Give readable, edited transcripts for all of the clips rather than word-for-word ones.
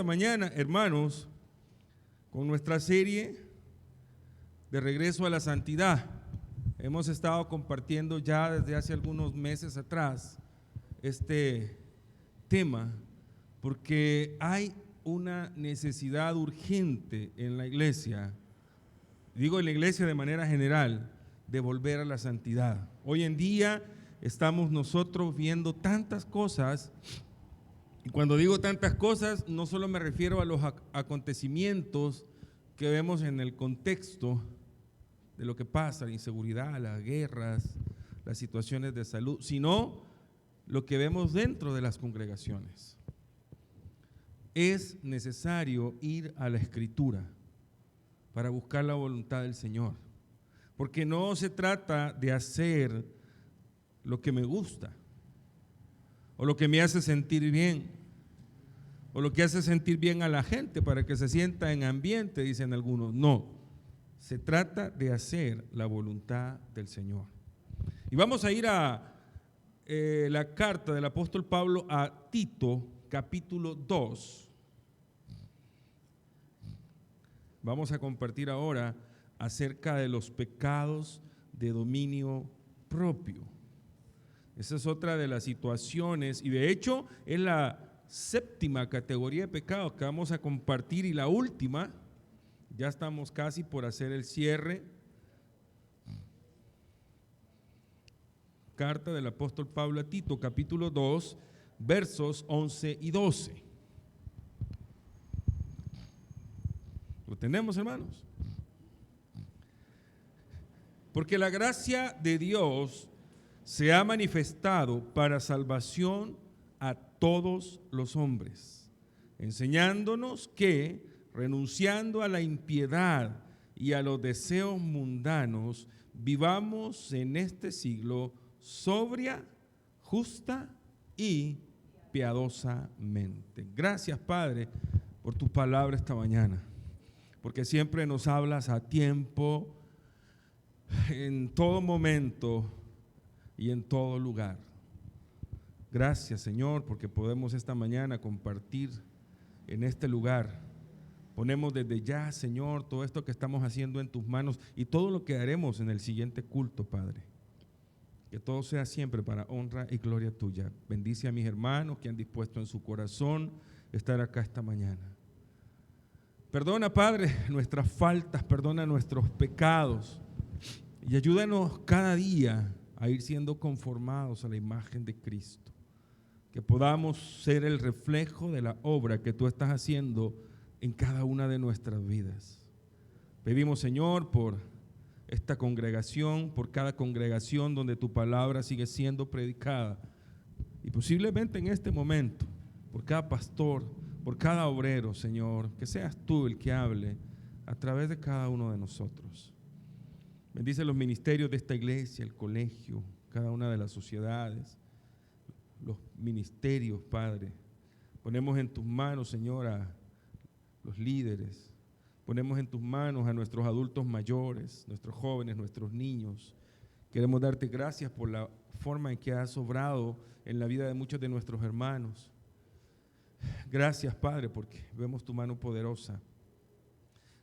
esta mañana, hermanos, con nuestra serie de Regreso a la Santidad. Hemos estado compartiendo ya desde hace algunos meses atrás este tema porque hay una necesidad urgente en la iglesia, digo en la iglesia de manera general, de volver a la santidad. Hoy en día estamos nosotros viendo tantas cosas, y cuando digo tantas cosas no solo me refiero a los acontecimientos que vemos en el contexto de lo que pasa, la inseguridad, las guerras, las situaciones de salud, sino lo que vemos dentro de las congregaciones. Es necesario ir a la Escritura para buscar la voluntad del Señor, porque no se trata de hacer lo que me gusta, o lo que me hace sentir bien, o lo que hace sentir bien a la gente para que se sienta en ambiente, dicen algunos. No, se trata de hacer la voluntad del Señor. Y vamos a ir a la carta del apóstol Pablo a Tito, capítulo 2. Vamos a compartir ahora acerca de los pecados de dominio propio. Esa es otra de las situaciones, y de hecho es la séptima categoría de pecados que vamos a compartir, y la última. Ya estamos casi por hacer el cierre. Carta del apóstol Pablo a Tito, capítulo 2, versos 11 y 12. ¿Lo tenemos, hermanos? Porque la gracia de Dios se ha manifestado para salvación a todos los hombres, enseñándonos que, renunciando a la impiedad y a los deseos mundanos, vivamos en este siglo sobria, justa y piadosamente. Gracias, Padre, por tu palabra esta mañana, porque siempre nos hablas a tiempo, en todo momento y en todo lugar. Gracias, Señor, porque podemos esta mañana compartir en este lugar. Ponemos desde ya, Señor, todo esto que estamos haciendo en tus manos y todo lo que haremos en el siguiente culto, Padre. Que todo sea siempre para honra y gloria tuya. Bendice a mis hermanos que han dispuesto en su corazón estar acá esta mañana. Perdona, Padre, nuestras faltas, perdona nuestros pecados y ayúdanos cada día a ir siendo conformados a la imagen de Cristo. Que podamos ser el reflejo de la obra que tú estás haciendo en cada una de nuestras vidas. Pedimos, Señor, por esta congregación, por cada congregación donde tu palabra sigue siendo predicada, y posiblemente en este momento, por cada pastor, por cada obrero, Señor, que seas tú el que hable a través de cada uno de nosotros. Bendice los ministerios de esta iglesia, el colegio, cada una de las sociedades, los ministerios, Padre. Ponemos en tus manos, Señor, a los líderes. Ponemos en tus manos a nuestros adultos mayores, nuestros jóvenes, nuestros niños. Queremos darte gracias por la forma en que has obrado en la vida de muchos de nuestros hermanos. Gracias, Padre, porque vemos tu mano poderosa,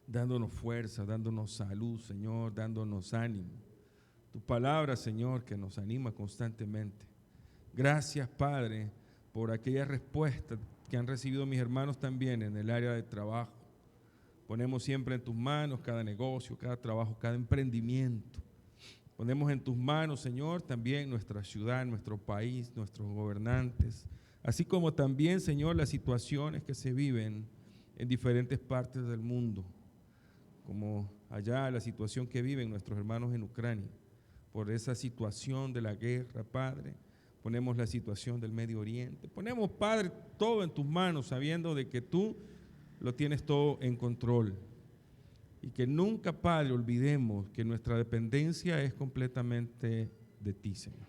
dándonos fuerza, dándonos salud, Señor, dándonos ánimo. Tu palabra, Señor, que nos anima constantemente. Gracias, Padre, por aquella respuesta que han recibido mis hermanos también en el área de trabajo. Ponemos siempre en tus manos cada negocio, cada trabajo, cada emprendimiento. Ponemos en tus manos, Señor, también nuestra ciudad, nuestro país, nuestros gobernantes, así como también, Señor, las situaciones que se viven en diferentes partes del mundo, como allá la situación que viven nuestros hermanos en Ucrania, por esa situación de la guerra, Padre. Ponemos la situación del Medio Oriente. Ponemos, Padre, todo en tus manos, sabiendo de que tú lo tienes todo en control. Y que nunca, Padre, olvidemos que nuestra dependencia es completamente de ti, Señor.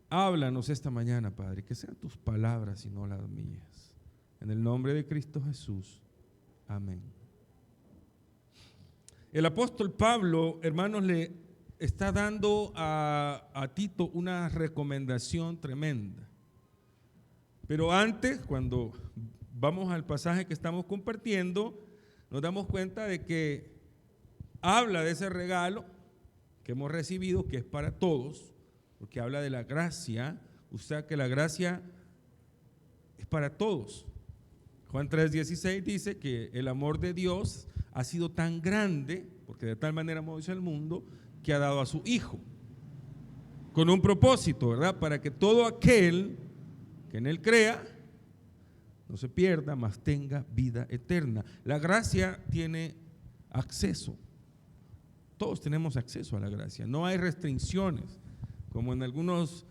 Háblanos esta mañana, Padre, que sean tus palabras y no las mías. En el nombre de Cristo Jesús. Amén. El apóstol Pablo, hermanos, le está dando a Tito una recomendación tremenda. Pero antes, cuando vamos al pasaje que estamos compartiendo, nos damos cuenta de que habla de ese regalo que hemos recibido, que es para todos, porque habla de la gracia, o sea que la gracia es para todos. Juan 3:16 dice que el amor de Dios ha sido tan grande, porque de tal manera amó Dios al mundo, que ha dado a su Hijo, con un propósito, ¿verdad? Para que todo aquel que en Él crea no se pierda, mas tenga vida eterna. La gracia tiene acceso. Todos tenemos acceso a la gracia. No hay restricciones, como en algunos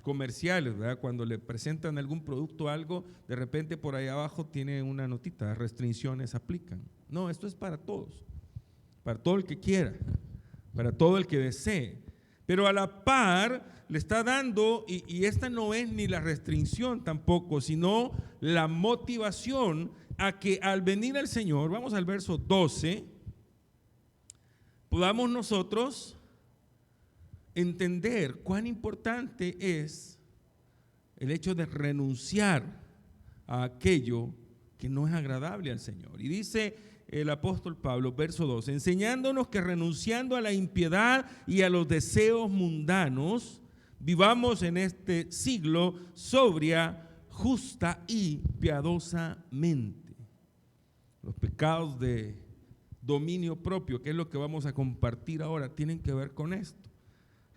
comerciales, ¿verdad? Cuando le presentan algún producto o algo, de repente por ahí abajo tiene una notita, restricciones aplican. No, esto es para todos, para todo el que quiera, para todo el que desee. Pero a la par le está dando, y esta no es ni la restricción tampoco, sino la motivación a que al venir al Señor, vamos al verso 12, podamos nosotros entender cuán importante es el hecho de renunciar a aquello que no es agradable al Señor. Y dice el apóstol Pablo, verso 2, enseñándonos que renunciando a la impiedad y a los deseos mundanos, vivamos en este siglo sobria, justa y piadosamente. Los pecados de dominio propio, que es lo que vamos a compartir ahora, tienen que ver con esto.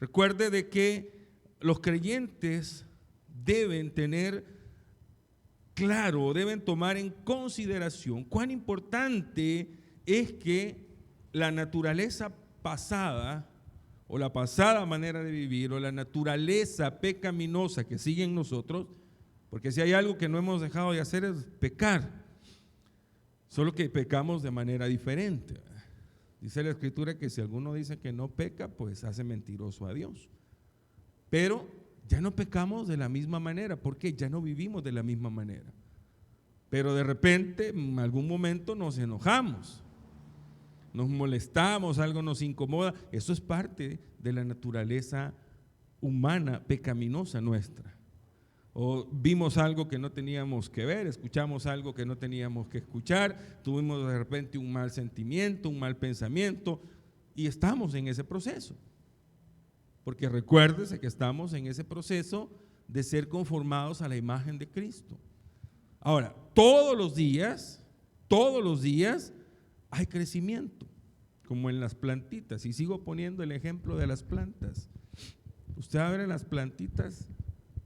Recuerde de que los creyentes deben tener claro, deben tomar en consideración cuán importante es que la naturaleza pasada o la pasada manera de vivir o la naturaleza pecaminosa que sigue en nosotros, porque si hay algo que no hemos dejado de hacer es pecar, solo que pecamos de manera diferente. Dice la Escritura que si alguno dice que no peca, pues hace mentiroso a Dios. Pero ya no pecamos de la misma manera, porque ya no vivimos de la misma manera. Pero de repente, en algún momento nos enojamos, nos molestamos, algo nos incomoda. Eso es parte de la naturaleza humana, pecaminosa nuestra. O vimos algo que no teníamos que ver, escuchamos algo que no teníamos que escuchar, tuvimos de repente un mal sentimiento, un mal pensamiento, y estamos en ese proceso. Porque recuérdese que estamos en ese proceso de ser conformados a la imagen de Cristo. Ahora, todos los días hay crecimiento, como en las plantitas, y sigo poniendo el ejemplo de las plantas. Usted va a ver en las plantitas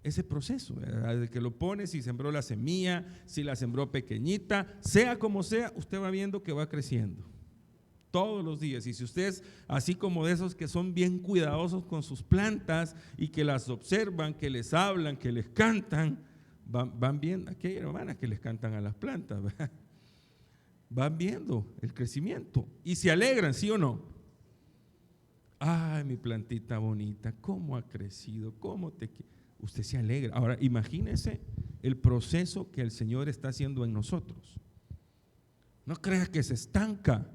ese proceso, ¿verdad? De que lo pone, si sembró la semilla, si la sembró pequeñita, sea como sea, usted va viendo que va creciendo todos los días. Y si usted es así como de esos que son bien cuidadosos con sus plantas y que las observan, que les hablan, que les cantan, van viendo, aquí hay hermanas que les cantan a las plantas, ¿verdad? Van viendo el crecimiento y se alegran, ¿sí o no? Ay, mi plantita bonita, cómo ha crecido, cómo te quiero. Usted se alegra. Ahora imagínese el proceso que el Señor está haciendo en nosotros. No creas que se estanca.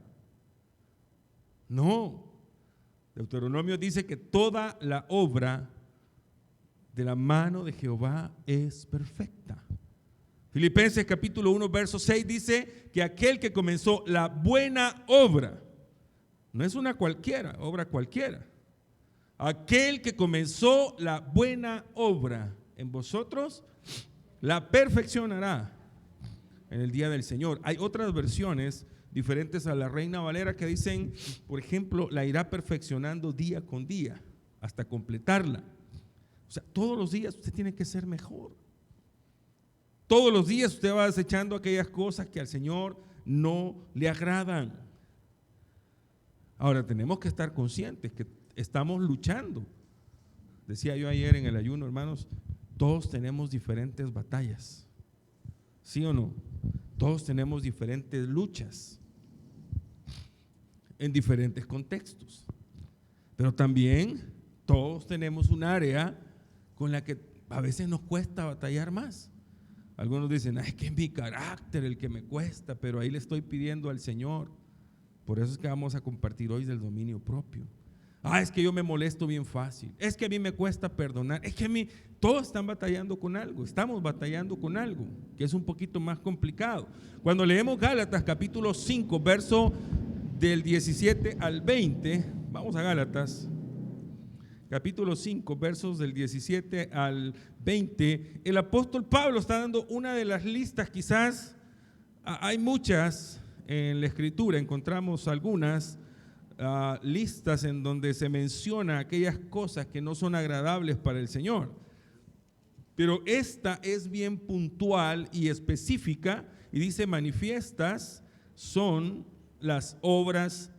No. Deuteronomio dice que toda la obra de la mano de Jehová es perfecta. Filipenses capítulo 1 verso 6 dice que aquel que comenzó la buena obra, no es una cualquiera, obra cualquiera. Aquel que comenzó la buena obra en vosotros, la perfeccionará en el día del Señor. Hay otras versiones diferentes a la Reina Valera que dicen, por ejemplo, la irá perfeccionando día con día hasta completarla. O sea, todos los días usted tiene que ser mejor. Todos los días usted va desechando aquellas cosas que al Señor no le agradan. Ahora tenemos que estar conscientes que estamos luchando. Decía yo ayer en el ayuno, hermanos, todos tenemos diferentes batallas. ¿Sí o no? Todos tenemos diferentes luchas en diferentes contextos. Pero también todos tenemos un área con la que a veces nos cuesta batallar más. Algunos dicen, es que es mi carácter el que me cuesta, pero ahí le estoy pidiendo al Señor. Por eso es que vamos a compartir hoy del dominio propio. Es que yo me molesto bien fácil. Es que a mí me cuesta perdonar. Es que a mí, todos están batallando con algo. Estamos batallando con algo que es un poquito más complicado. Cuando leemos Gálatas capítulo 5, verso del 17 al 20, vamos a Gálatas, capítulo 5, versos del 17 al 20, el apóstol Pablo está dando una de las listas, quizás hay muchas en la escritura, encontramos algunas listas en donde se menciona aquellas cosas que no son agradables para el Señor, pero esta es bien puntual y específica y dice: manifiestas son las obras,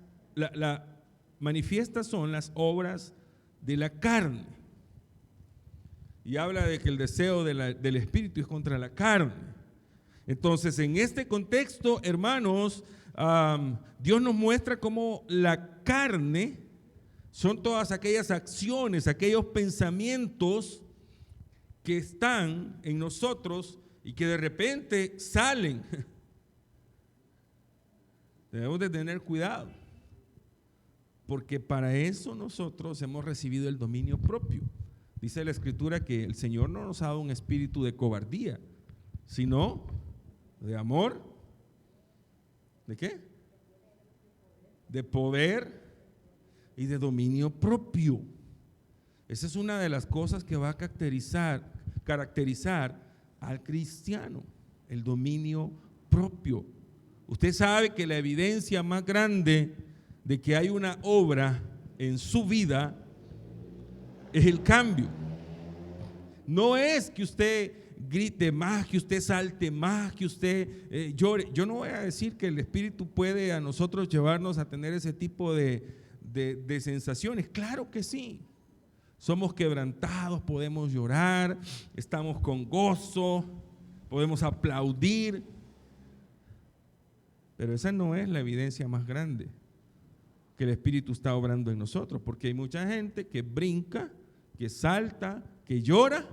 manifiestas son las obras de la carne. Y habla de que el deseo del espíritu es contra la carne. Entonces, en este contexto, hermanos, Dios nos muestra cómo la carne son todas aquellas acciones, aquellos pensamientos que están en nosotros y que de repente salen. Debemos de tener cuidado, porque para eso nosotros hemos recibido el dominio propio. Dice la Escritura que el Señor no nos ha dado un espíritu de cobardía, sino de amor. ¿De qué? De poder y de dominio propio. Esa es una de las cosas que va a caracterizar al cristiano, el dominio propio. Usted sabe que la evidencia más grande de que hay una obra en su vida es el cambio. No es que usted grite más, que usted salte más, que usted llore. Yo no voy a decir que el Espíritu puede a nosotros llevarnos a tener ese tipo de sensaciones. Claro que sí. Somos quebrantados, podemos llorar, estamos con gozo, podemos aplaudir. Pero esa no es la evidencia más grande que el Espíritu está obrando en nosotros, porque hay mucha gente que brinca, que salta, que llora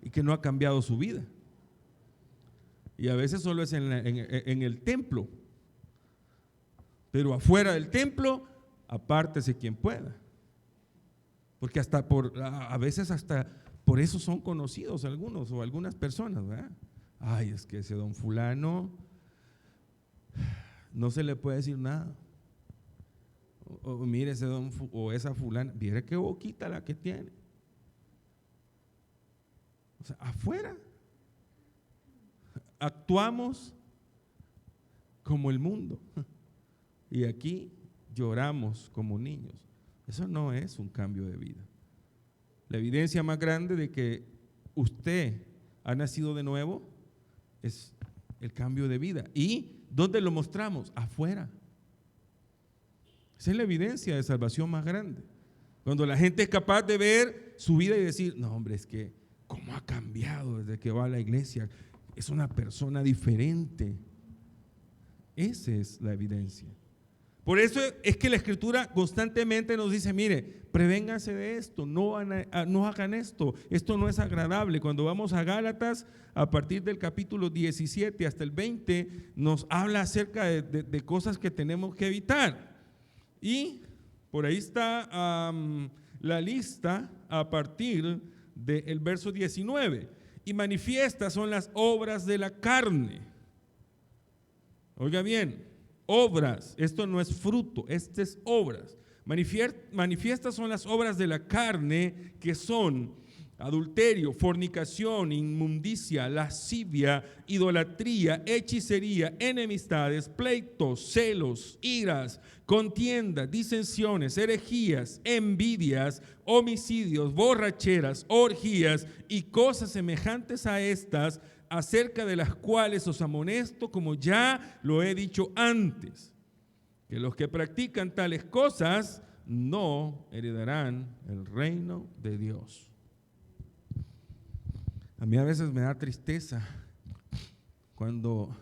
y que no ha cambiado su vida. Y a veces solo es en el templo, pero afuera del templo, apártese quien pueda. Porque a veces hasta por eso son conocidos algunos o algunas personas, ¿verdad? Es que ese don fulano no se le puede decir nada. O mire ese don o esa fulana, mire qué boquita la que tiene. O sea, afuera actuamos como el mundo y aquí lloramos como niños. Eso no es un cambio de vida. La evidencia más grande de que usted ha nacido de nuevo es el cambio de vida. ¿Y dónde lo mostramos? Afuera. Esa es la evidencia de salvación más grande. Cuando la gente es capaz de ver su vida y decir: no, hombre, es que cómo ha cambiado desde que va a la iglesia. Es una persona diferente. Esa es la evidencia. Por eso es que la Escritura constantemente nos dice: mire, prevénganse de esto, no hagan esto no es agradable. Cuando vamos a Gálatas, a partir del capítulo 17 hasta el 20, nos habla acerca de cosas que tenemos que evitar. Y por ahí está la lista a partir del verso 19. Y manifiestas son las obras de la carne. Oiga bien, obras, esto no es fruto, esto es obras. Manifiestas son las obras de la carne, que son adulterio, fornicación, inmundicia, lascivia, idolatría, hechicería, enemistades, pleitos, celos, iras, contiendas, disensiones, herejías, envidias, homicidios, borracheras, orgías y cosas semejantes a estas, acerca de las cuales os amonesto, como ya lo he dicho antes, que los que practican tales cosas no heredarán el reino de Dios. A mí a veces me da tristeza cuando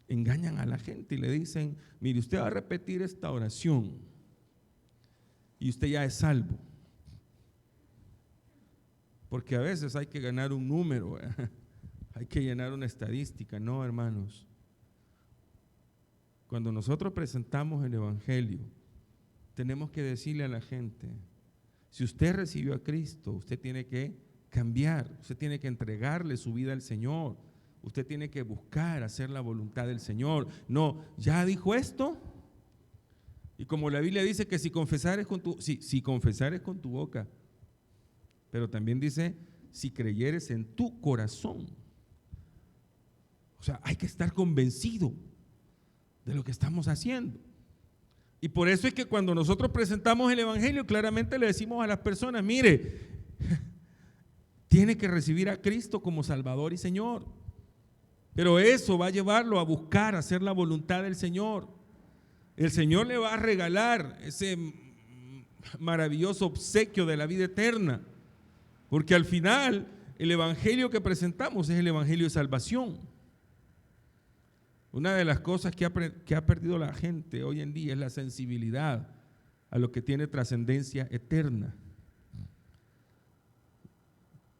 engañan a la gente y le dicen: mire, usted va a repetir esta oración y usted ya es salvo. Porque a veces hay que ganar un número, hay que llenar una estadística. No, hermanos. Cuando nosotros presentamos el Evangelio tenemos que decirle a la gente, si usted recibió a Cristo, usted tiene que cambiar, usted tiene que entregarle su vida al Señor, usted tiene que buscar hacer la voluntad del Señor. No, ya dijo esto, y como la Biblia dice que si confesares con tu boca, pero también dice, si creyeres en tu corazón. O sea, hay que estar convencido de lo que estamos haciendo. Y por eso es que cuando nosotros presentamos el Evangelio, claramente le decimos a las personas, mire, tiene que recibir a Cristo como Salvador y Señor. Pero eso va a llevarlo a buscar, hacer la voluntad del Señor. El Señor le va a regalar ese maravilloso obsequio de la vida eterna. Porque al final, el Evangelio que presentamos es el Evangelio de salvación. Una de las cosas que ha perdido la gente hoy en día es la sensibilidad a lo que tiene trascendencia eterna.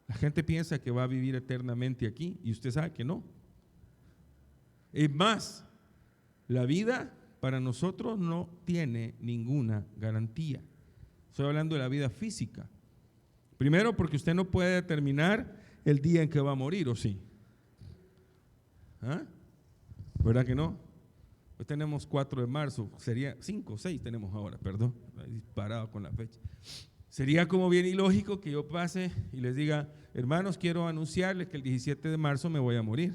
La gente piensa que va a vivir eternamente aquí y usted sabe que no. Es más, la vida para nosotros no tiene ninguna garantía. Estoy hablando de la vida física. Primero, porque usted no puede determinar el día en que va a morir, ¿o sí? ¿Ah? ¿Verdad que no? Hoy tenemos 4 de marzo, sería 5 o 6 tenemos ahora, perdón, disparado con la fecha. Sería como bien ilógico que yo pase y les diga, hermanos, quiero anunciarles que el 17 de marzo me voy a morir.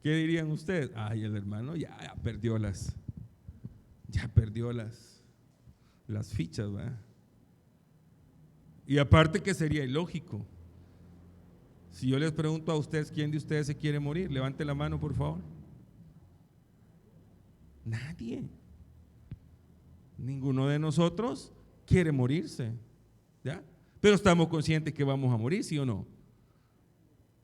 ¿Qué dirían ustedes? Ay, el hermano ya perdió las fichas, ¿verdad? Y aparte que sería ilógico. Si yo les pregunto a ustedes, ¿quién de ustedes se quiere morir? Levante la mano, por favor. Nadie. Ninguno de nosotros quiere morirse, ¿ya? Pero estamos conscientes que vamos a morir, ¿sí o no?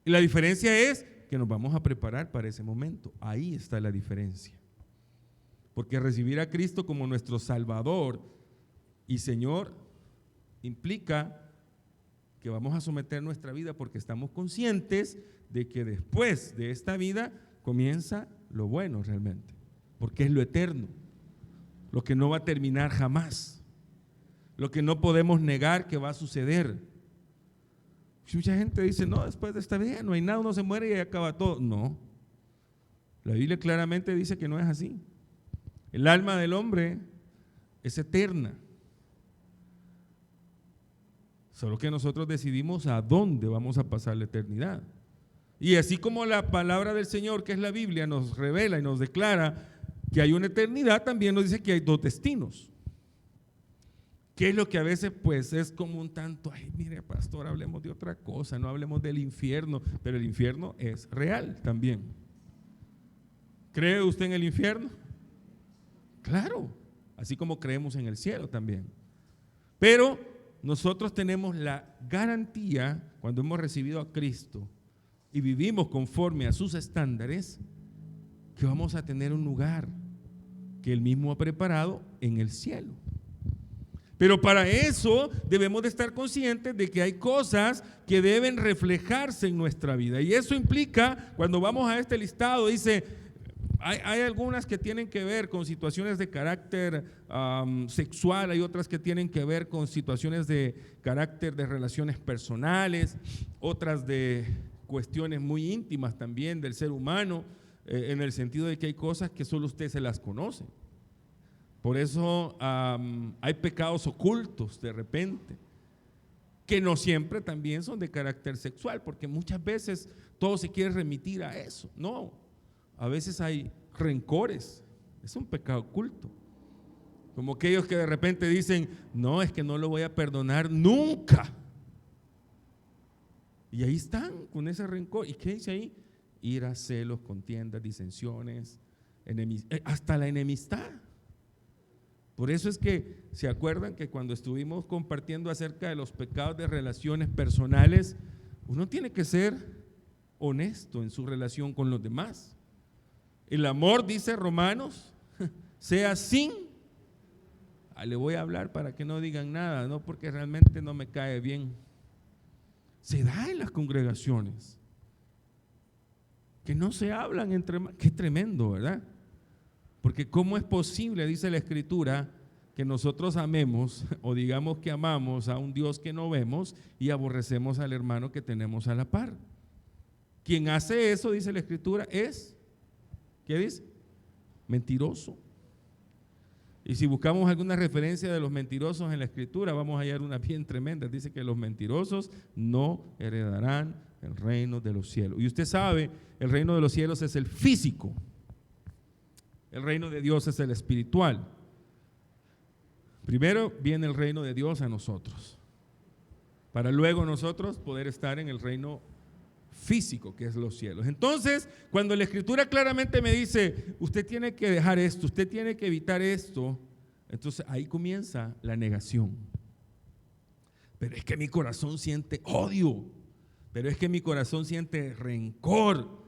Y la diferencia es que nos vamos a preparar para ese momento. Ahí está la diferencia. Porque recibir a Cristo como nuestro Salvador y Señor implica que vamos a someter nuestra vida porque estamos conscientes de que después de esta vida comienza lo bueno realmente, porque es lo eterno, lo que no va a terminar jamás, lo que no podemos negar que va a suceder. Mucha gente dice, no, después de esta vida no hay nada, uno se muere y ahí acaba todo. No, la Biblia claramente dice que no es así. El alma del hombre es eterna. Solo que nosotros decidimos a dónde vamos a pasar la eternidad. Y así como la palabra del Señor, que es la Biblia, nos revela y nos declara que hay una eternidad, también nos dice que hay 2 destinos. Que es lo que a veces pues es como un tanto, ay, mire pastor, hablemos de otra cosa, no hablemos del infierno, pero el infierno es real también. ¿Cree usted en el infierno? Claro, así como creemos en el cielo también. Pero nosotros tenemos la garantía, cuando hemos recibido a Cristo y vivimos conforme a sus estándares, que vamos a tener un lugar que Él mismo ha preparado en el cielo. Pero para eso debemos de estar conscientes de que hay cosas que deben reflejarse en nuestra vida. Y eso implica, cuando vamos a este listado, dice, hay algunas que tienen que ver con situaciones de carácter sexual, hay otras que tienen que ver con situaciones de carácter de relaciones personales, otras de cuestiones muy íntimas también del ser humano, en el sentido de que hay cosas que solo usted se las conoce. Por eso hay pecados ocultos de repente, que no siempre también son de carácter sexual, porque muchas veces todo se quiere remitir a eso. No, a veces hay rencores, es un pecado oculto. Como aquellos que de repente dicen, no, es que no lo voy a perdonar nunca. Y ahí están con ese rencor. ¿Y qué dice ahí? Ira, celos, contiendas, disensiones, hasta la enemistad. Por eso es que, ¿se acuerdan que cuando estuvimos compartiendo acerca de los pecados de relaciones personales, uno tiene que ser honesto en su relación con los demás? El amor, dice Romanos, sea sin, le voy a hablar para que no digan nada, no porque realmente no me cae bien. Se da en las congregaciones, que no se hablan entre, qué tremendo, ¿verdad? Porque ¿cómo es posible, dice la Escritura, que nosotros amemos o digamos que amamos a un Dios que no vemos y aborrecemos al hermano que tenemos a la par? Quien hace eso, dice la Escritura, es, ¿qué dice? Mentiroso. Y si buscamos alguna referencia de los mentirosos en la Escritura, vamos a hallar una bien tremenda. Dice que los mentirosos no heredarán el reino de los cielos. Y usted sabe, el reino de los cielos es el físico. El reino de Dios es el espiritual. Primero viene el reino de Dios a nosotros, para luego nosotros poder estar en el reino físico, que es los cielos. Entonces, cuando la Escritura claramente me dice, usted tiene que dejar esto, usted tiene que evitar esto, entonces ahí comienza la negación. Pero es que mi corazón siente odio, pero es que mi corazón siente rencor,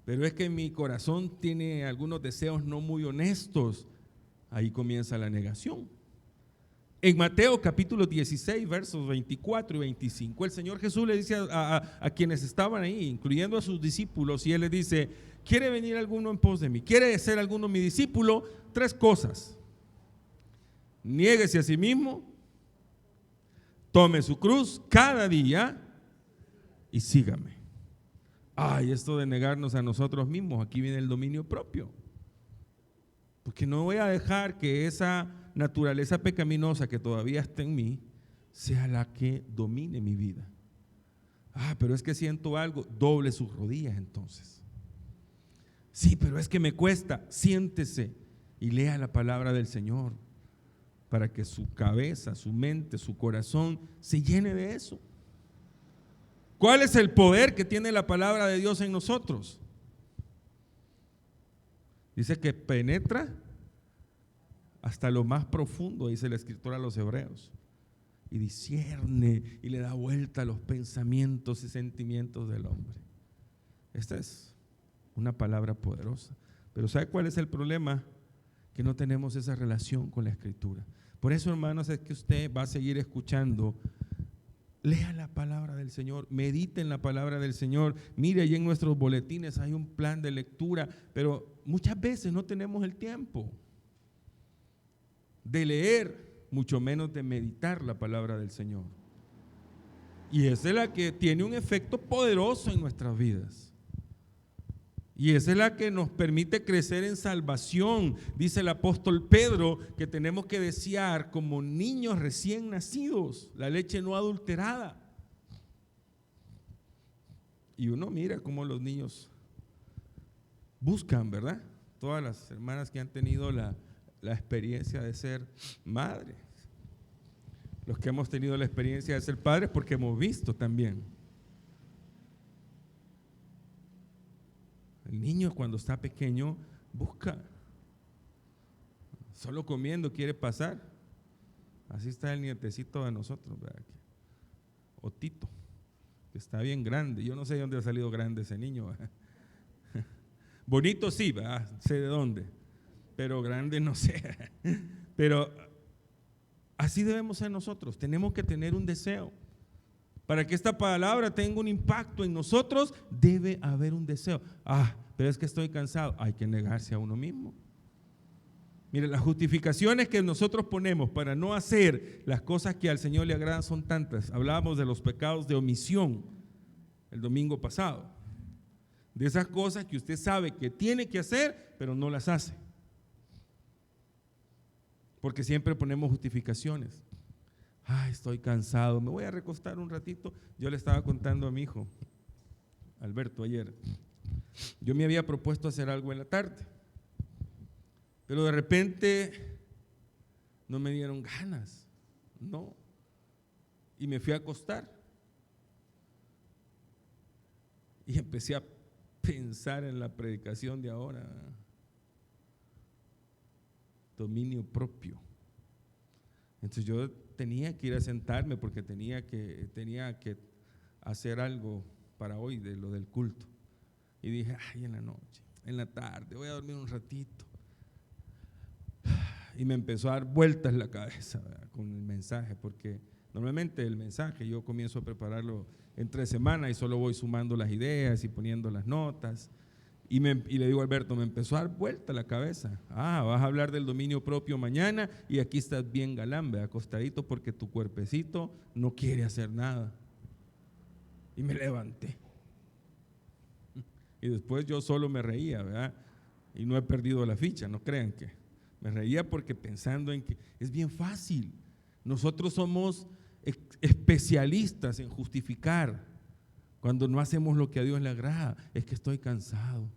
pero es que mi corazón tiene algunos deseos no muy honestos. Ahí comienza la negación. En Mateo capítulo 16, versos 24 y 25, el Señor Jesús le dice a quienes estaban ahí, incluyendo a sus discípulos, y Él les dice, ¿quiere venir alguno en pos de mí? ¿Quiere ser alguno mi discípulo? 3 cosas. Niéguese a sí mismo, tome su cruz cada día y sígame. Ay, esto de negarnos a nosotros mismos, aquí viene el dominio propio. Porque no voy a dejar que esa naturaleza pecaminosa que todavía está en mí sea la que domine mi vida. Pero es que siento algo, doble sus rodillas entonces. Sí, pero es que me cuesta, siéntese y lea la palabra del Señor para que su cabeza, su mente, su corazón se llene de eso. ¿Cuál es el poder que tiene la palabra de Dios en nosotros? Dice que penetra hasta lo más profundo, dice la Escritura a los hebreos, y discierne y le da vuelta a los pensamientos y sentimientos del hombre. Esta es una palabra poderosa. Pero ¿sabe cuál es el problema? Que no tenemos esa relación con la Escritura. Por eso, hermanos, es que usted va a seguir escuchando. Lea la palabra del Señor, medite en la palabra del Señor. Mire, ahí en nuestros boletines hay un plan de lectura, pero muchas veces no tenemos el tiempo de leer, mucho menos de meditar la palabra del Señor. Y esa es la que tiene un efecto poderoso en nuestras vidas. Y esa es la que nos permite crecer en salvación. Dice el apóstol Pedro que tenemos que desear como niños recién nacidos la leche no adulterada. Y uno mira cómo los niños buscan, ¿verdad? Todas las hermanas que han tenido la experiencia de ser madres, los que hemos tenido la experiencia de ser padres, porque hemos visto también. El niño cuando está pequeño busca, solo comiendo quiere pasar. Así está el nietecito de nosotros, ¿verdad? Otito, que está bien grande. Yo no sé de dónde ha salido grande ese niño, ¿verdad? Bonito sí, ¿verdad? Sé de dónde, pero grande no sé. Pero así debemos ser nosotros. Tenemos que tener un deseo. Para que esta palabra tenga un impacto en nosotros, debe haber un deseo. Pero es que estoy cansado. Hay que negarse a uno mismo. Mire, las justificaciones que nosotros ponemos para no hacer las cosas que al Señor le agradan son tantas. Hablábamos de los pecados de omisión el domingo pasado. De esas cosas que usted sabe que tiene que hacer, pero no las hace. Porque siempre ponemos justificaciones. Estoy cansado, me voy a recostar un ratito. Yo le estaba contando a mi hijo, Alberto, ayer. Yo me había propuesto hacer algo en la tarde, pero de repente no me dieron ganas, no. Y me fui a acostar. Y empecé a pensar en la predicación de ahora. Dominio propio. Entonces yo tenía que ir a sentarme porque tenía que hacer algo para hoy de lo del culto. Y dije, en la noche, en la tarde, voy a dormir un ratito. Y me empezó a dar vueltas la cabeza, ¿verdad?, con el mensaje, porque normalmente el mensaje yo comienzo a prepararlo entre semana y solo voy sumando las ideas y poniendo las notas. Y le digo a Alberto, me empezó a dar vuelta la cabeza. Vas a hablar del dominio propio mañana y aquí estás bien galán, acostadito porque tu cuerpecito no quiere hacer nada. Y me levanté. Y después yo solo me reía, ¿verdad? Y no he perdido la ficha, no crean que. Me reía porque pensando en que es bien fácil. Nosotros somos especialistas en justificar cuando no hacemos lo que a Dios le agrada. Es que estoy cansado,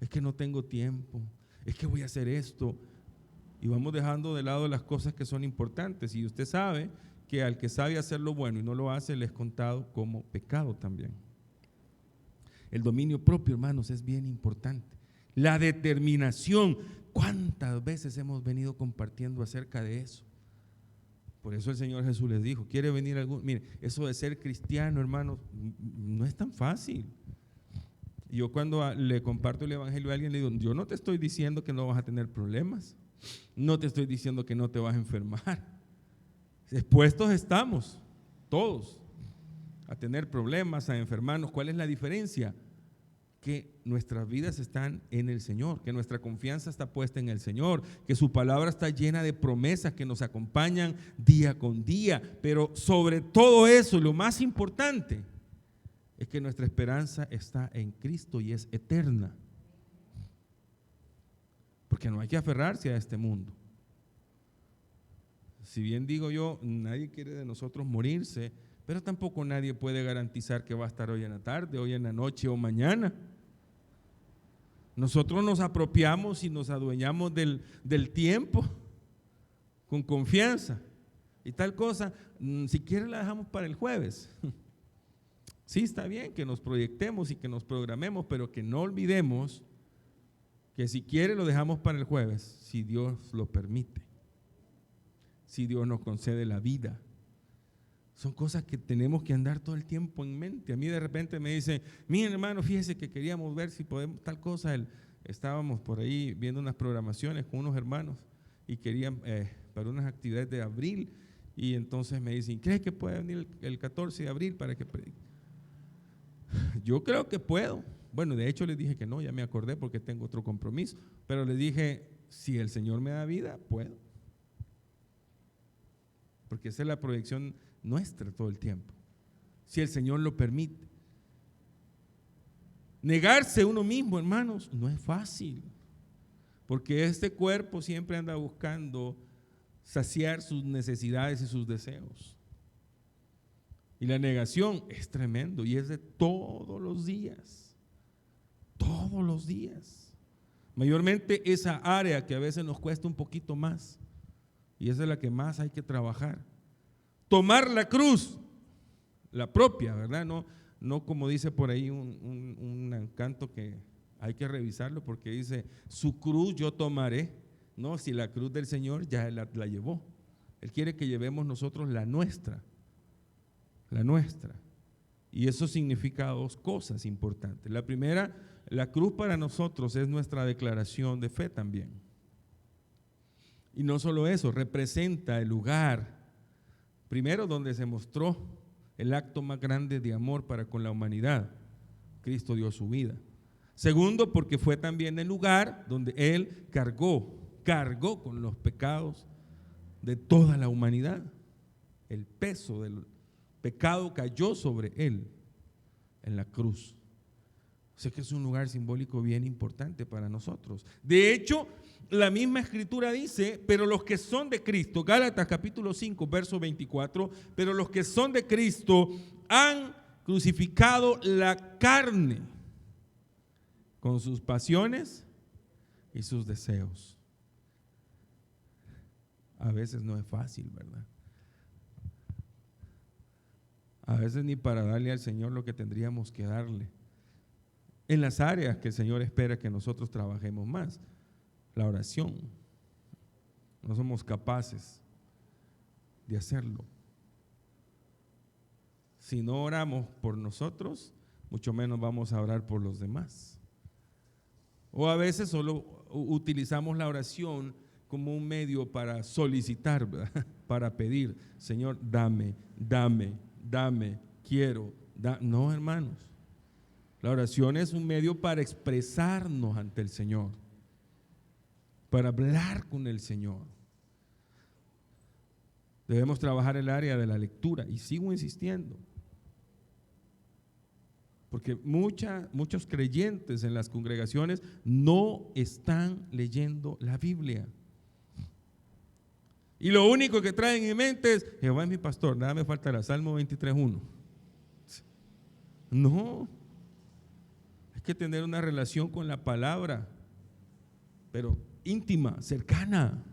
es que no tengo tiempo, es que voy a hacer esto. Y vamos dejando de lado las cosas que son importantes. Y usted sabe que al que sabe hacer lo bueno y no lo hace, le es contado como pecado también. El dominio propio, hermanos, es bien importante. La determinación. ¿Cuántas veces hemos venido compartiendo acerca de eso? Por eso el Señor Jesús les dijo, ¿quiere venir algún? Mire, eso de ser cristiano, hermanos, no es tan fácil. Yo cuando le comparto el evangelio a alguien le digo, yo no te estoy diciendo que no vas a tener problemas, no te estoy diciendo que no te vas a enfermar. Expuestos estamos, todos, a tener problemas, a enfermarnos. ¿Cuál es la diferencia? Que nuestras vidas están en el Señor, que nuestra confianza está puesta en el Señor, que su palabra está llena de promesas que nos acompañan día con día, pero sobre todo eso, lo más importante es que nuestra esperanza está en Cristo y es eterna, porque no hay que aferrarse a este mundo. Si bien digo yo, nadie quiere de nosotros morirse, pero tampoco nadie puede garantizar que va a estar hoy en la tarde, hoy en la noche o mañana. Nosotros nos apropiamos y nos adueñamos del tiempo con confianza y tal cosa, si quiere la dejamos para el jueves. Sí, está bien que nos proyectemos y que nos programemos, pero que no olvidemos que si quiere lo dejamos para el jueves, si Dios lo permite, si Dios nos concede la vida. Son cosas que tenemos que andar todo el tiempo en mente. A mí de repente me dicen, miren hermano, fíjese que queríamos ver si podemos tal cosa. Estábamos por ahí viendo unas programaciones con unos hermanos y querían para unas actividades de abril, y entonces me dicen, ¿crees que puede venir el 14 de abril para que predique? Yo creo que puedo. Bueno, de hecho les dije que no, ya me acordé porque tengo otro compromiso, pero les dije, si el Señor me da vida, puedo. Porque esa es la proyección nuestra todo el tiempo, si el Señor lo permite. Negarse uno mismo, hermanos, no es fácil, porque este cuerpo siempre anda buscando saciar sus necesidades y sus deseos. Y la negación es tremendo y es de todos los días, todos los días. Mayormente esa área que a veces nos cuesta un poquito más, y esa es la que más hay que trabajar. Tomar la cruz, la propia, ¿verdad? No como dice por ahí un canto que hay que revisarlo porque dice, su cruz yo tomaré. No, si la cruz del Señor ya la llevó. Él quiere que llevemos nosotros la nuestra. La nuestra. Y eso significa dos cosas importantes. La primera, la cruz para nosotros es nuestra declaración de fe también. Y no solo eso, representa el lugar primero donde se mostró el acto más grande de amor para con la humanidad. Cristo dio su vida. Segundo, porque fue también el lugar donde Él cargó con los pecados de toda la humanidad. El peso del pecado cayó sobre Él en la cruz. O sea que es un lugar simbólico bien importante para nosotros. De hecho, la misma escritura dice, pero los que son de Cristo, Gálatas capítulo 5, verso 24, pero los que son de Cristo han crucificado la carne con sus pasiones y sus deseos. A veces no es fácil, ¿verdad? A veces ni para darle al Señor lo que tendríamos que darle. En las áreas que el Señor espera que nosotros trabajemos más. La oración. No somos capaces de hacerlo. Si no oramos por nosotros, mucho menos vamos a orar por los demás. O a veces solo utilizamos la oración como un medio para solicitar, ¿verdad? Para pedir, Señor, dame, quiero. No, hermanos. La oración es un medio para expresarnos ante el Señor, para hablar con el Señor. Debemos trabajar el área de la lectura, y sigo insistiendo, porque muchos creyentes en las congregaciones no están leyendo la Biblia. Y lo único que traen en mente es: Jehová es mi pastor, nada me faltará. Salmo 23:1. No, hay que tener una relación con la palabra, pero íntima, cercana,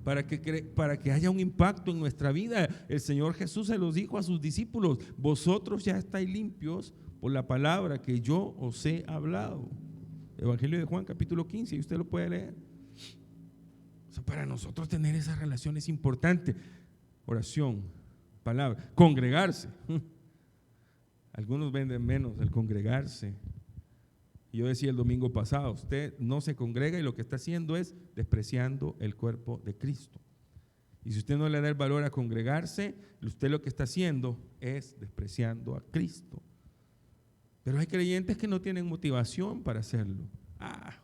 para que haya un impacto en nuestra vida. El Señor Jesús se los dijo a sus discípulos: vosotros ya estáis limpios por la palabra que yo os he hablado. Evangelio de Juan capítulo 15, y usted lo puede leer. O sea, para nosotros tener esa relación es importante. Oración, palabra, congregarse. Algunos venden menos el congregarse. Yo decía el domingo pasado: usted no se congrega y lo que está haciendo es despreciando el cuerpo de Cristo. Y si usted no le da el valor a congregarse, usted lo que está haciendo es despreciando a Cristo. Pero hay creyentes que no tienen motivación para hacerlo.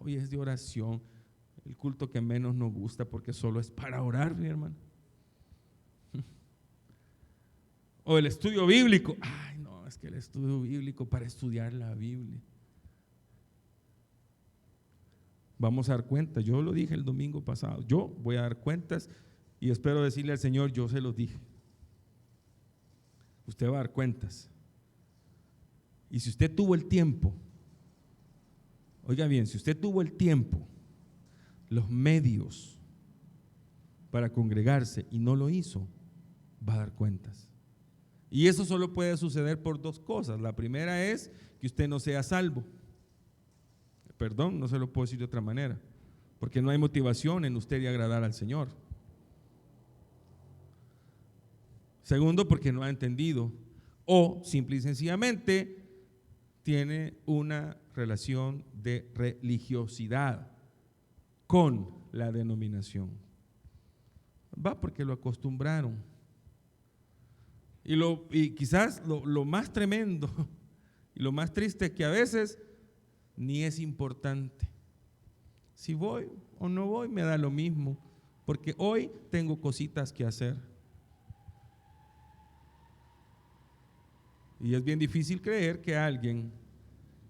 Hoy es de oración, el culto que menos nos gusta porque solo es para orar, mi hermano. O el estudio bíblico. No, es que el estudio bíblico para estudiar la Biblia. Vamos a dar cuentas. Yo lo dije el domingo pasado. Yo voy a dar cuentas y espero decirle al Señor: yo se los dije. Usted va a dar cuentas. Y si usted tuvo el tiempo, oiga bien, si usted tuvo el tiempo, los medios para congregarse y no lo hizo, va a dar cuentas. Y eso solo puede suceder por dos cosas. La primera es que usted no sea salvo. Perdón, no se lo puedo decir de otra manera, porque no hay motivación en usted de agradar al Señor. Segundo, porque no ha entendido, o simple y sencillamente tiene una relación de religiosidad con la denominación. Va porque lo acostumbraron. Y quizás lo más tremendo y lo más triste es que a veces ni es importante. Si voy o no voy me da lo mismo, porque hoy tengo cositas que hacer. Y es bien difícil creer que alguien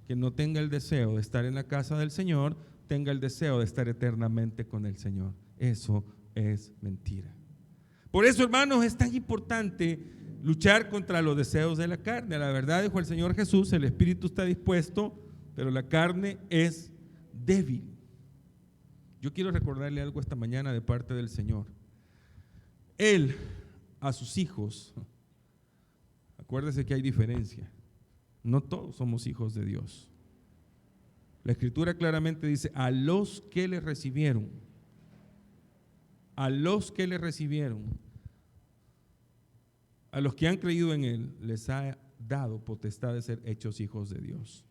que no tenga el deseo de estar en la casa del Señor tenga el deseo de estar eternamente con el Señor. Eso es mentira. Por eso, hermanos, es tan importante luchar contra los deseos de la carne. La verdad, dijo el Señor Jesús, el espíritu está dispuesto, pero la carne es débil. Yo quiero recordarle algo esta mañana de parte del Señor. Él a sus hijos, acuérdese que hay diferencia, no todos somos hijos de Dios. La Escritura claramente dice: a los que le recibieron, a los que le recibieron, a los que han creído en Él, les ha dado potestad de ser hechos hijos de Dios.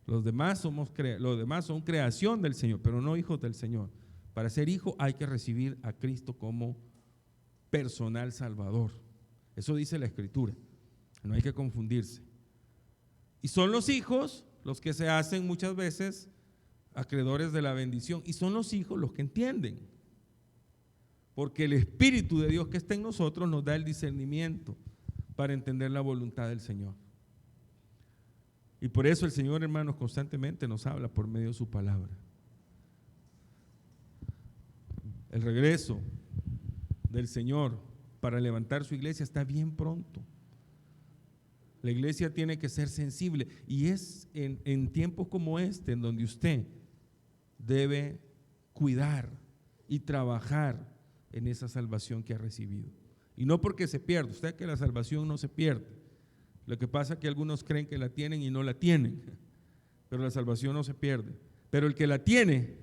Los demás son creación del Señor, pero no hijos del Señor. Para ser hijo hay que recibir a Cristo como personal salvador. Eso dice la Escritura, no hay que confundirse. Y son los hijos los que se hacen muchas veces acreedores de la bendición, y son los hijos los que entienden, porque el Espíritu de Dios que está en nosotros nos da el discernimiento para entender la voluntad del Señor. Y por eso el Señor, hermanos, constantemente nos habla por medio de su palabra. El regreso del Señor para levantar su iglesia está bien pronto. La iglesia tiene que ser sensible, y es en tiempos como este en donde usted debe cuidar y trabajar en esa salvación que ha recibido. Y no porque se pierda, usted, que la salvación no se pierde. Lo que pasa es que algunos creen que la tienen y no la tienen, pero la salvación no se pierde. Pero el que la tiene,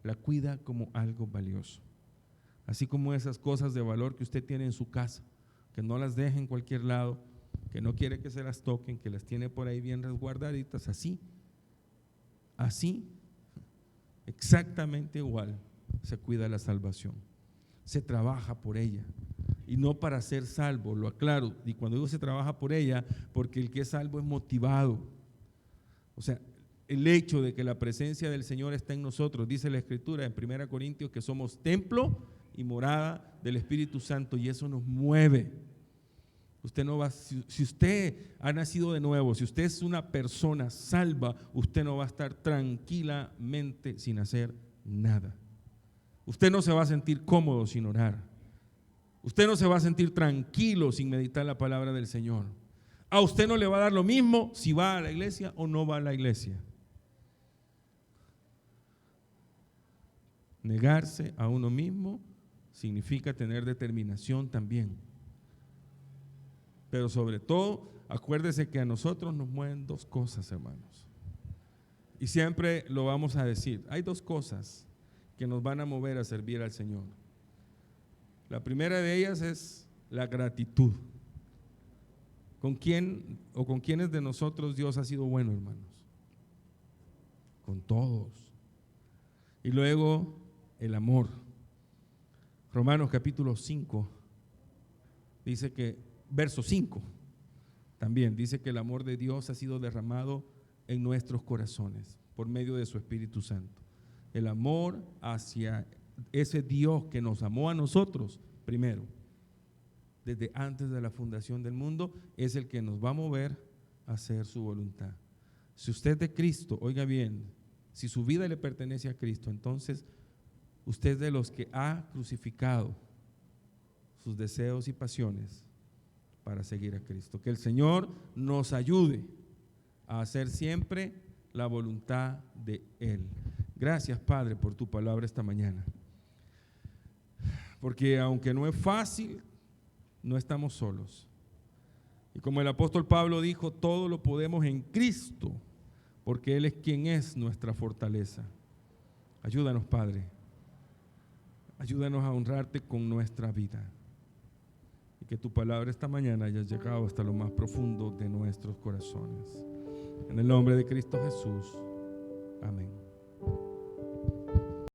la cuida como algo valioso. Así como esas cosas de valor que usted tiene en su casa, que no las deje en cualquier lado, que no quiere que se las toquen, que las tiene por ahí bien resguardaditas, así, exactamente igual se cuida la salvación. Se trabaja por ella, y no para ser salvo, lo aclaro, y cuando digo se trabaja por ella, porque el que es salvo es motivado, O sea, el hecho de que la presencia del Señor está en nosotros, dice la Escritura en 1 Corintios que somos templo y morada del Espíritu Santo, y eso nos mueve. Usted no va, si usted ha nacido de nuevo, si usted es una persona salva, usted no va a estar tranquilamente sin hacer nada. Usted no se va a sentir cómodo sin orar. Usted no se va a sentir tranquilo sin meditar la palabra del Señor. A usted no le va a dar lo mismo si va a la iglesia o no va a la iglesia. Negarse a uno mismo significa tener determinación también. Pero sobre todo, acuérdese que a nosotros nos mueven dos cosas, hermanos. Y siempre lo vamos a decir. Hay dos cosas que nos van a mover a servir al Señor. La primera de ellas es la gratitud. ¿Con quién o con quiénes de nosotros Dios ha sido bueno, hermanos? Con todos. Y luego el amor. Romanos capítulo 5 dice que, verso 5, también dice que el amor de Dios ha sido derramado en nuestros corazones por medio de su Espíritu Santo. El amor hacia ese Dios que nos amó a nosotros primero, desde antes de la fundación del mundo, es el que nos va a mover a hacer su voluntad. Si usted es de Cristo, oiga bien, si su vida le pertenece a Cristo, entonces usted es de los que ha crucificado sus deseos y pasiones para seguir a Cristo. Que el Señor nos ayude a hacer siempre la voluntad de Él. Gracias, Padre, por tu palabra esta mañana. Porque aunque no es fácil, no estamos solos. Y como el apóstol Pablo dijo, todo lo podemos en Cristo, porque Él es quien es nuestra fortaleza. Ayúdanos, Padre. Ayúdanos a honrarte con nuestra vida. Y que tu palabra esta mañana haya llegado hasta lo más profundo de nuestros corazones. En el nombre de Cristo Jesús.